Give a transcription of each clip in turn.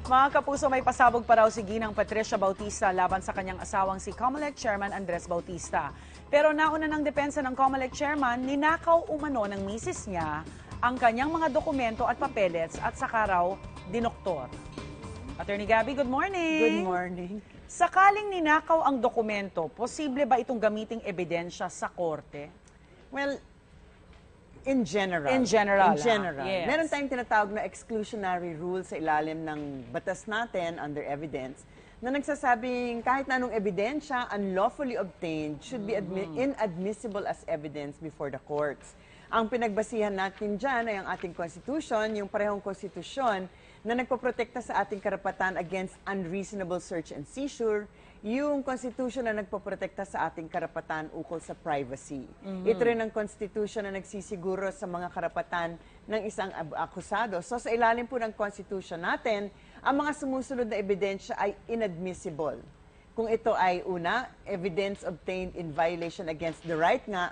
Mga kapuso, may pasabog pa raw si Ginang Patricia Bautista laban sa kanyang asawang si COMELEC Chairman Andres Bautista. Pero nauna ng depensa ng COMELEC Chairman, ninakaw umano ng misis niya ang kanyang mga dokumento at papeles at saka raw dinoktor. Attorney Gabby, good morning. Good morning. Sakaling ninakaw ang dokumento, posible ba itong gamiting ebidensya sa korte? Well, in general. Yes. Meron tayong tinatawag na exclusionary rule sa ilalim ng batas natin under evidence na nagsasabing kahit na anong ebidensya unlawfully obtained should be inadmissible as evidence before the courts. Ang pinagbasihan natin dyan ay ang ating constitution, yung parehong konstitusyon na nagpoprotekta sa ating karapatan against unreasonable search and seizure, yung Constitution na nagpoprotekta sa ating karapatan ukol sa privacy. Ito rin ang Constitution na nagsisiguro sa mga karapatan ng isang akusado. So sa ilalim po ng Constitution natin, ang mga sumusunod na ebidensya ay inadmissible. Kung ito ay una, evidence obtained in violation against the right nga,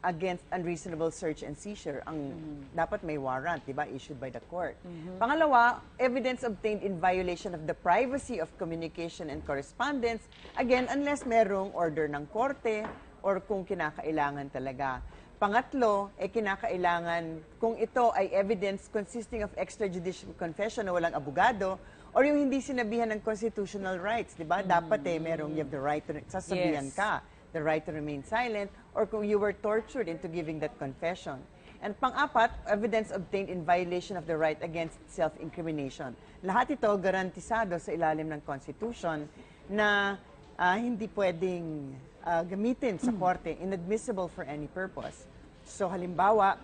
against unreasonable search and seizure, ang dapat may warrant, diba, issued by the court. Pangalawa, evidence obtained in violation of the privacy of communication and correspondence, again, unless merong order ng korte or kung kinakailangan talaga. Pangatlo, kinakailangan kung ito ay evidence consisting of extrajudicial confession na walang abogado or yung hindi sinabihan ng constitutional rights, diba? Dapat merong you have the right to sasabihan ka, the right to remain silent, or kung you were tortured into giving that confession. And pang-apat, evidence obtained in violation of the right against self-incrimination. Lahat ito garantisado sa ilalim ng Constitution na hindi pwedeng gamitin sa korte, inadmissible for any purpose. So halimbawa,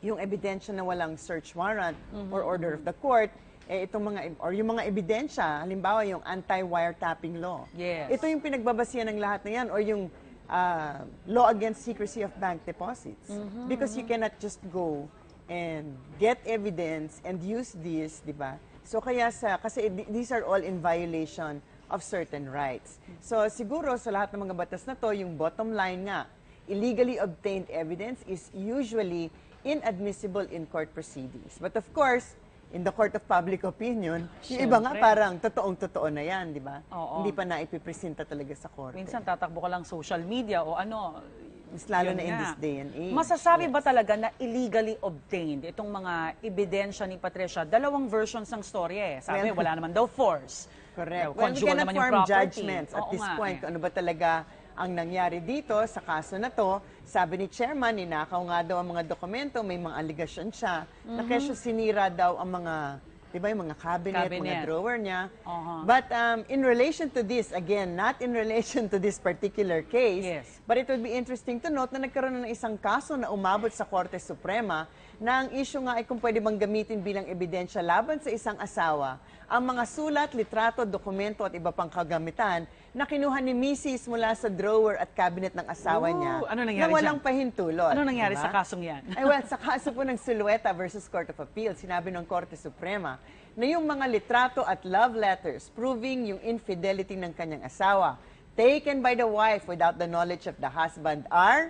yung ebidensya na walang search warrant or order of the court, itong yung mga ebidensya, halimbawa yung anti-wiretapping law. Yes. Ito yung pinagbabasihan ng lahat na yan, or yung law against secrecy of bank deposits. Because you cannot just go and get evidence and use this, di ba? So kaya kasi these are all in violation of certain rights. So siguro sa lahat ng mga batas na to, yung bottom line nga, illegally obtained evidence is usually inadmissible in court proceedings. But of course, in the court of public opinion, yung iba nga parang totoong-totoo na yan, di ba? Hindi pa na ipipresenta talaga sa korte. Minsan tatakbo ka lang social media o ano. Mas lalo na in this day and age. Masasabi ba talaga na illegally obtained itong mga ebidensya ni Patricia? Dalawang versions ng storya eh. Sabi, wala naman daw force. Correct. Well, we cannot form judgments at this point kung ano ba talaga ang nangyari dito sa kaso na to. Sabi ni Chairman, ninakaw nga daw ang mga dokumento, may mga allegation siya, na kesyo sinira daw ang mga, di ba, yung mga cabinet, mga drawer niya. But in relation to this, again, not in relation to this particular case, but it would be interesting to note na nagkaroon ng isang kaso na umabot sa Korte Suprema na ang issue nga ay kung pwede bang gamitin bilang ebidensya laban sa isang asawa ang mga sulat, litrato, dokumento at iba pang kagamitan na kinuha ni Mrs. mula sa drawer at cabinet ng asawa niya na walang pahintulot. Ano nangyari sa kasong yan? Ay, well, sa kaso po ng Silueta versus Court of Appeal, sinabi ng Korte Suprema na yung mga litrato at love letters proving yung infidelity ng kanyang asawa taken by the wife without the knowledge of the husband are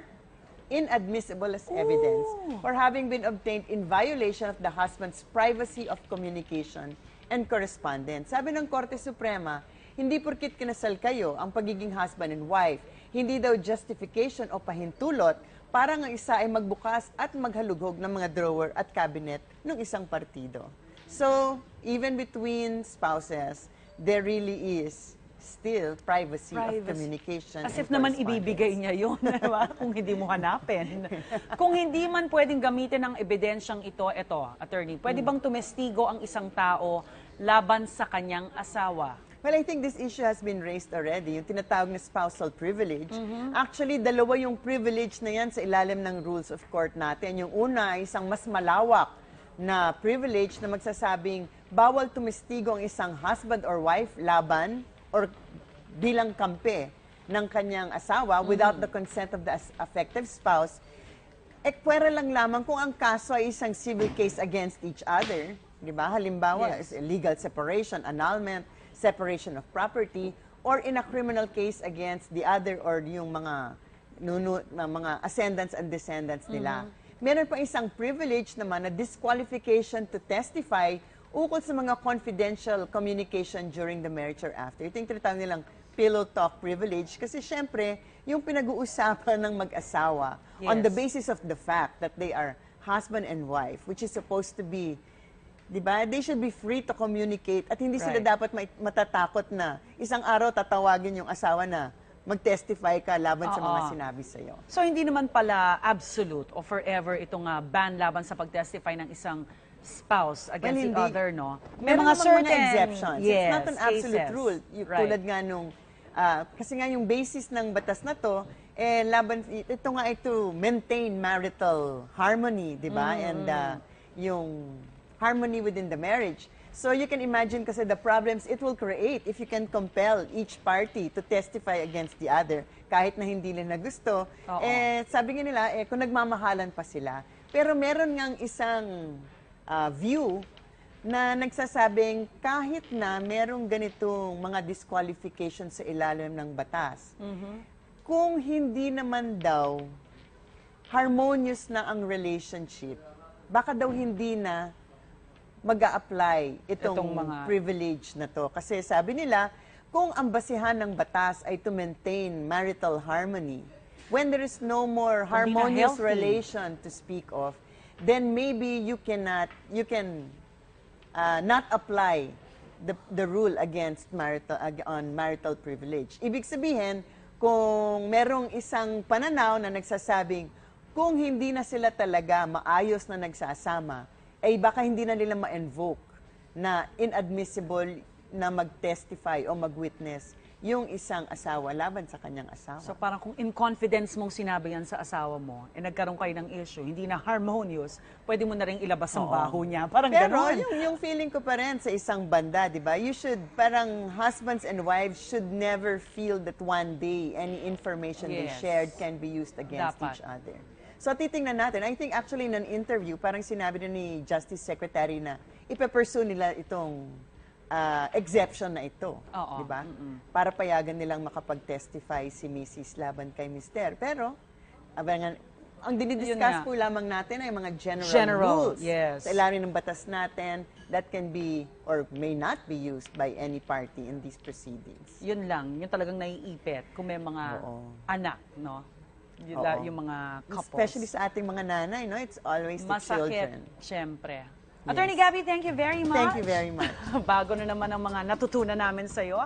inadmissible as evidence for having been obtained in violation of the husband's privacy of communication and correspondence. Sabi ng Korte Suprema, hindi porkit kinasal kayo ang pagiging husband and wife, hindi daw justification o pahintulot para ang isa ay magbukas at maghalughog ng mga drawer at cabinet ng isang partido. So, even between spouses, there really is still privacy of communication. As if naman ibibigay niya yun, diba? Kung hindi mo hanapin. Kung hindi man pwedeng gamitin ang ebidensyang ito, attorney, pwede bang tumestigo ang isang tao laban sa kanyang asawa? Well, I think this issue has been raised already, yung tinatawag na spousal privilege. Actually, dalawa yung privilege na yan sa ilalim ng rules of court natin. Yung una ay isang mas malawak na privilege na magsasabing bawal tumestigo ang isang husband or wife laban or bilang kampe ng kanyang asawa without the consent of the affected spouse, pwera lang lamang kung ang kaso ay isang civil case against each other. Di ba? Halimbawa, legal separation, annulment, separation of property, or in a criminal case against the other or yung mga ascendants and descendants nila. Meron pa isang privilege naman na disqualification to testify ukol sa mga confidential communication during the marriage or after. Ito yung tinatawag nilang pillow talk privilege kasi syempre, yung pinag-uusapan ng mag-asawa on the basis of the fact that they are husband and wife, which is supposed to be, di ba? They should be free to communicate at hindi sila dapat matatakot na isang araw tatawagin yung asawa na mag-testify ka laban sa mga sinabi sa'yo. So, hindi naman pala absolute o forever itong ban laban sa pag-testify ng isang spouse against the other, no? May mga certain exceptions. Yes, it's not an absolute cases. rule. Tulad nga nung, kasi nga yung basis ng batas na to, ito nga to maintain marital harmony, di ba? And yung harmony within the marriage. So you can imagine kasi the problems it will create if you can compel each party to testify against the other kahit na hindi nila gusto. Sabi nga nila, kung nagmamahalan pa sila. Pero meron ngang isang view na nagsasabing kahit na merong ganitong mga disqualifications sa ilalim ng batas, kung hindi naman daw harmonious na ang relationship, baka daw hindi na mag-a-apply itong mga privilege na to. Kasi sabi nila, kung ang basihan ng batas ay to maintain marital harmony, when there is no more harmonious relation to speak of, then maybe you can not apply the rule against marital privilege. Ibig sabihin, kung merong isang pananaw na nagsasabing, kung hindi na sila talaga maayos na nagsasama, ay baka hindi na nila ma-invoke na inadmissible na mag-testify o mag-witness yung isang asawa laban sa kanyang asawa. So parang kung in confidence mong sinabi yan sa asawa mo, nagkaroon kayo ng issue, hindi na harmonious, pwede mo na rin ilabas ang baho niya. Parang pero ganon. yung feeling ko pa rin sa isang banda, di ba? You should, parang husbands and wives should never feel that one day any information they shared can be used against each other. So titingnan natin. I think actually in an interview, parang sinabi din ni Justice Secretary na ipe-pursue nila itong exception na ito. Di ba? Para payagan nilang makapag-testify si Mrs. laban kay Mr. Pero, ang dinidiscuss po lamang natin ay mga general rules sa ilalim ng batas natin that can be or may not be used by any party in these proceedings. Yun lang. Yun talagang naiipit kung may mga anak, no? Yung mga couples. Especially sa ating mga nanay, no? It's always the children. Syempre. Attorney Gabby, thank you very much. Thank you very much. Bago na naman ang mga natutunan namin sa'yo.